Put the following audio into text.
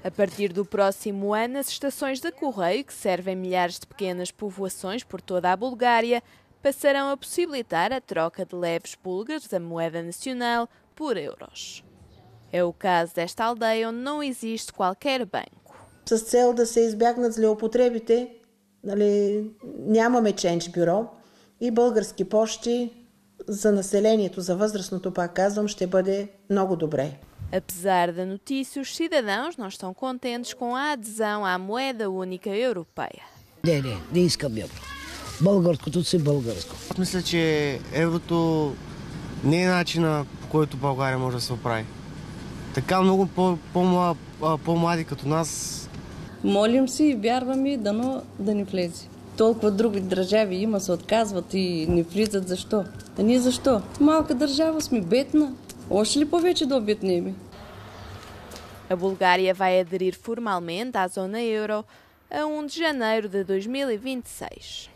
A partir do próximo ano, as estações de correio, que servem milhares de pequenas povoações por toda a Bulgária, passarão a possibilitar a troca de leves búlgaros da moeda nacional por euros. É o caso desta aldeia onde não existe qualquer banco. С цел да се избягнат злоупотребите, нямаме Change Bureau и Български пощи за населението, за възрастното, пак казвам, ще бъде много добре. Apesar da notícia, os cidadãos não estão contentes com a adesão à moeda única europeia. Не искам евро. Българското си българско. Мисля, че еврото не е начина, по който България може да се оправи. Така много по-млади като нас. Молим си и вярваме дано да ни влезе. Толкова други държави има, се отказват и не влизат. Защо? А ние защо? Малка държава сме, бедна. Още ли повече да обеднеме? A Bulgária vai aderir formalmente à zona euro a 1 de janeiro de 2026.